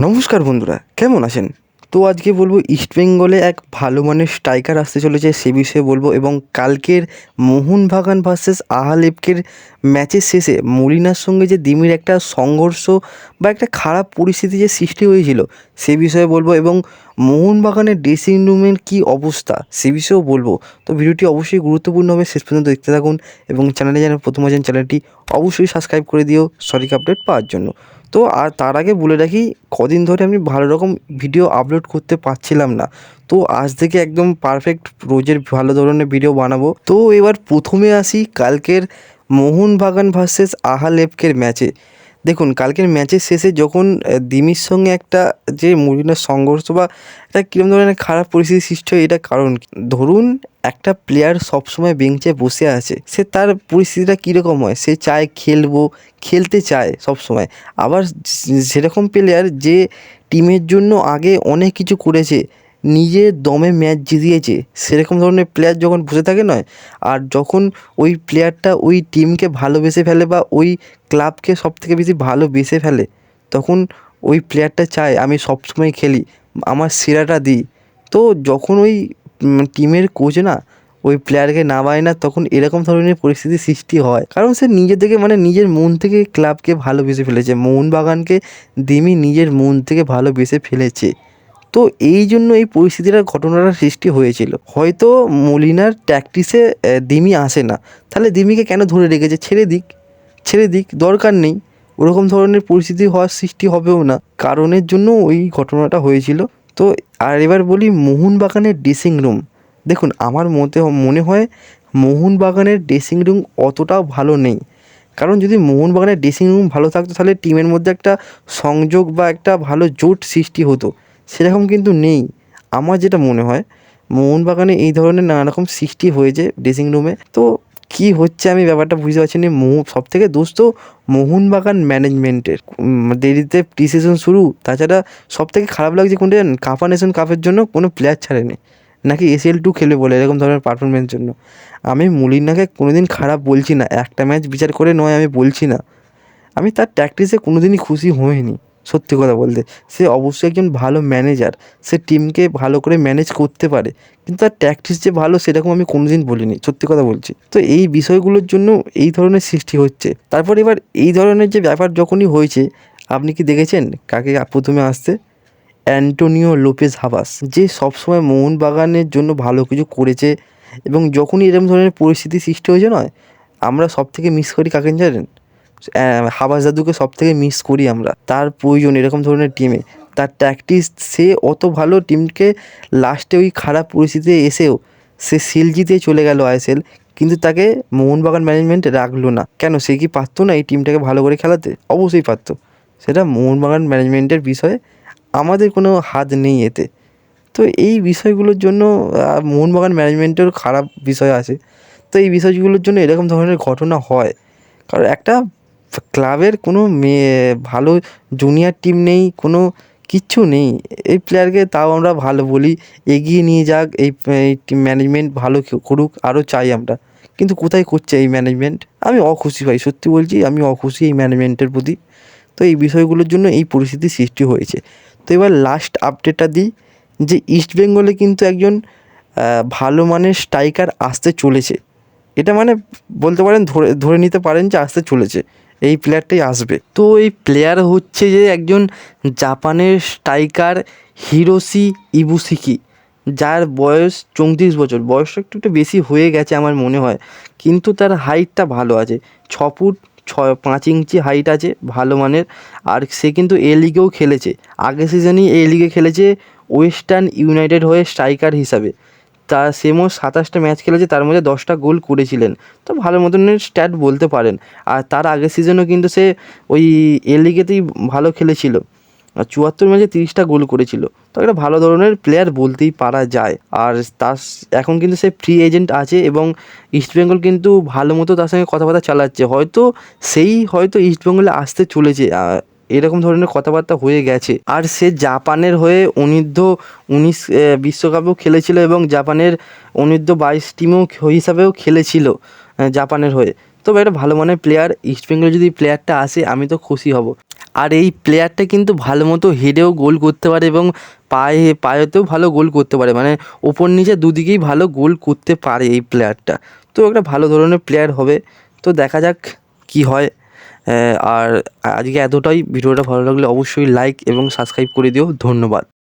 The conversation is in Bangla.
নমস্কার বন্ধুরা, কেমন আছেন? তো আজকে বলবো ইস্টবেঙ্গলে এক ভালো মানের স্ট্রাইকার আসতে চলেছে সে বিষয়ে বলবো, এবং কালকের মোহনবাগান ভার্সেস আহালেপকের ম্যাচের শেষে মলিনার সঙ্গে যে দিমির একটা সংঘর্ষ বা একটা খারাপ পরিস্থিতি যে সৃষ্টি হয়েছিল সে বিষয়ে বলবো, এবং মোহনবাগানের ড্রেসিং রুমের কী অবস্থা সে বিষয়েও বলবো। তো ভিডিওটি অবশ্যই গুরুত্বপূর্ণ হবে, শেষ পর্যন্ত দেখতে থাকুন এবং চ্যানেলে যেন প্রথম আছেন চ্যানেলটি অবশ্যই সাবস্ক্রাইব করে দিও সঠিক আপডেট পাওয়ার জন্য। তো আর তার আগে বলে রাখি, কদিন ধরে আমি ভালো রকম ভিডিও আপলোড করতে পারছিলাম না, তো আজ থেকে একদম পারফেক্ট রোজের ভালো ধরনের ভিডিও বানাবো। তো এবার প্রথমে আসি কালকের মোহনবাগান ভার্সেস আহালেপকের ম্যাচে। দেখুন, কালকের ম্যাচের শেষে যখন দিমির সঙ্গে একটা যে মলিনার সংঘর্ষ বা একটা কীরকম ধরনের খারাপ পরিস্থিতি সৃষ্টি হয়, এটা কারণ ধরুন একটা প্লেয়ার সবসময় বেঞ্চে বসে আছে, সে তার পরিস্থিতিটা কীরকম হয়, সে চায় খেলতে চায় সবসময়। আবার সেরকম প্লেয়ার যে টিমের জন্য আগে অনেক কিছু করেছে, নিজের দমে ম্যাচ জিতিয়েছে, সেরকম ধরনের প্লেয়ার যখন বসে থাকে নয়, আর যখন ওই প্লেয়ারটা ওই টিমকে ভালোবেসে ফেলে বা ওই ক্লাবকে সবথেকে বেশি ভালোবেসে ফেলে, তখন ওই প্লেয়ারটা চায় আমি সবসময় খেলি, আমার সেরাটা দিই। তো যখন ওই টিমের কোচ না ওই প্লেয়ারকে নামায় না, তখন এরকম ধরনের পরিস্থিতি সৃষ্টি হয়, কারণ সে নিজে থেকে নিজের মন থেকে ক্লাবকে ভালোবেসে ফেলেছে, মোহনবাগানকে দিমি নিজের মন থেকে ভালোবেসে ফেলেছে। তো এই জন্য এই পরিস্থিতিটার ঘটনাটা সৃষ্টি হয়েছিল। হয়তো মলিনার ট্যাকটিসে দিমি আসে না, তাহলে দিমিকে কেন ধরে রেখেছে? ছেড়ে দিক, দরকার নেই। ওরকম ধরনের পরিস্থিতি হওয়ার সৃষ্টি হবেও না, কারণের জন্য ওই ঘটনাটা হয়েছিল। তো আর এবার বলি মোহনবাগানের ড্রেসিং রুম। দেখুন, আমার মনে হয় মোহনবাগানের ড্রেসিং রুম অতটাও ভালো নেই, কারণ যদি মোহনবাগানের ড্রেসিং রুম ভালো থাকতো তাহলে টিমের মধ্যে একটা সংযোগ বা একটা ভালো জোট সৃষ্টি হতো, সেরকম কিন্তু নেই। আমার যেটা মনে হয় মোহনবাগানে এই ধরনের নানা রকম সৃষ্টি হয়েছে ড্রেসিং রুমে। তো কী হচ্ছে আমি ব্যাপারটা বুঝতে পারছি না। সব থেকে দোষ তো মোহনবাগান ম্যানেজমেন্টের। দেরিতে প্রি সিজন শুরু, তাছাড়া সব থেকে খারাপ লাগছে কোনটা জানেন? কাপা নেশন কাপের জন্য কোনো প্লেয়ার ছাড়েনি, নাকি ACL 2 খেলে বলে এরকম ধরনের পারফরমেন্সের জন্য। আমি মলিনাকে কোনো দিন খারাপ বলছি না, একটা ম্যাচ বিচার করে নয় আমি বলছি না, আমি তার ট্যাকটিসে কোনো দিনই খুশি হইনি। সত্যি কথা বলতে, সে অবশ্যই একজন ভালো ম্যানেজার, সে টিমকে ভালো করে ম্যানেজ করতে পারে, কিন্তু তার ট্যাকটিস যে ভালো সেরকম আমি কোনো দিন বলিনি, সত্যি কথা বলছি। তো এই বিষয়গুলোর জন্য এই ধরনের সৃষ্টি হচ্ছে। তারপর এবার এই ধরনের যে ব্যাপার যখনই হয়েছে, আপনি কি দেখেছেন কাকে প্রথমে আসতে? অ্যান্টোনিও লোপেজ হাবাস, যে সবসময় মোহনবাগানের জন্য ভালো কিছু করেছে, এবং যখনই এরকম ধরনের পরিস্থিতি সৃষ্টি হয়েছে নয়, আমরা সব থেকে মিস করি কাকে জানেন? হাবাস দাদুকে সব থেকে মিস করি আমরা। তার প্রয়োজন এরকম ধরনের টিমে, তার ট্যাকটিস, সে অত ভালো টিমকে লাস্টে ওই খারাপ পরিস্থিতিতে এসেও সে সিল জিতে চলে গেল ISL, কিন্তু তাকে মোহনবাগান ম্যানেজমেন্ট রাখলো না কেন? সে কি পারতো না এই টিমটাকে ভালো করে খেলাতে? অবশ্যই পারতো। সেটা মোহনবাগান ম্যানেজমেন্টের বিষয়ে আমাদের কোনো হাত নেই এতে। তো এই বিষয়গুলোর জন্য মোহনবাগান ম্যানেজমেন্টেরও খারাপ বিষয় আছে। তো এই বিষয়গুলোর জন্য এরকম ধরনের ঘটনা হয়, কারণ একটা ক্লাবের কোনো ভালো জুনিয়র টিম নেই, কোনো কিচ্ছু নেই। এই প্লেয়ারকে তাও আমরা ভালো বলি, এগিয়ে নিয়ে যাক, এই টিম ম্যানেজমেন্ট ভালো করুক, আরও চাই আমরা। কিন্তু কোথায় করছে এই ম্যানেজমেন্ট? আমি অখুশি ভাই, সত্যি বলছি, আমি অখুশি এই ম্যানেজমেন্টের প্রতি। তো এই বিষয়গুলোর জন্য এই পরিস্থিতির সৃষ্টি হয়েছে। তো এবার লাস্ট আপডেটটা দিই, যে ইস্টবেঙ্গলে কিন্তু একজন ভালো মানের স্ট্রাইকার আসতে চলেছে। এটা বলতে পারেন, ধরে নিতে পারেন যে আসতে চলেছে, এই প্লেয়ারটাই আসবে। তো এই প্লেয়ার হচ্ছে যে একজন জাপানের স্ট্রাইকার হিরোশি ইবুশিকি, যার বয়স 34 বছর। বয়সটা একটু বেশি হয়ে গেছে আমার মনে হয়, কিন্তু তার হাইটটা ভালো আছে, 6 ফুট 5 ইঞ্চি হাইট আছে, ভালো মানের। আর সে কিন্তু লিগেও খেলেছে, আগের সিজনই লিগে খেলেছে ওয়েস্টার্ন ইউনাইটেড হয়ে স্ট্রাইকার হিসাবে। তা সে মোট 27টা ম্যাচ খেলেছে, তার মধ্যে 10টা গোল করেছিলেন, তো ভালো মতনের স্ট্যাট বলতে পারেন। আর তার আগের সিজনও কিন্তু সে ওই লিগেতেই ভালো খেলেছিল, 74 ম্যাচে 30টা গোল করেছিল। তো একটা ভালো ধরনের প্লেয়ার বলতেই পারা যায়। আর তার এখন কিন্তু সে ফ্রি এজেন্ট আছে, এবং ইস্টবেঙ্গল কিন্তু ভালো মতো তার সঙ্গে কথাবার্তা চালাচ্ছে, হয়তো ইস্টবেঙ্গলে আসতে চলেছে, এরকম ধরনের কথাবার্তা হয়ে গেছে। আর সে জাপানের হয়ে অনূর্ধ্ব-19 বিশ্বকাপেও খেলেছিল, এবং জাপানের অনূর্ধ্ব-22 টিমেও হিসাবেও খেলেছিল জাপানের হয়ে। তবে একটা ভালো মানের প্লেয়ার ইস্টবেঙ্গলে যদি প্লেয়ারটা আসে আমি তো খুশি হব। আর এই প্লেয়ারটা কিন্তু ভালো মতো হেডেও গোল করতে পারে এবং পায়েতেও ভালো গোল করতে পারে, মানে ওপর নিচে দুদিকেই ভালো গোল করতে পারে এই প্লেয়ারটা। তো একটা ভালো ধরনের প্লেয়ার হবে। তো দেখা যাক কি হয়। আর আজকে এতটাই। ভিডিওটা ভালো লাগলে অবশ্যই লাইক এবং সাবস্ক্রাইব করে দিও। ধন্যবাদ।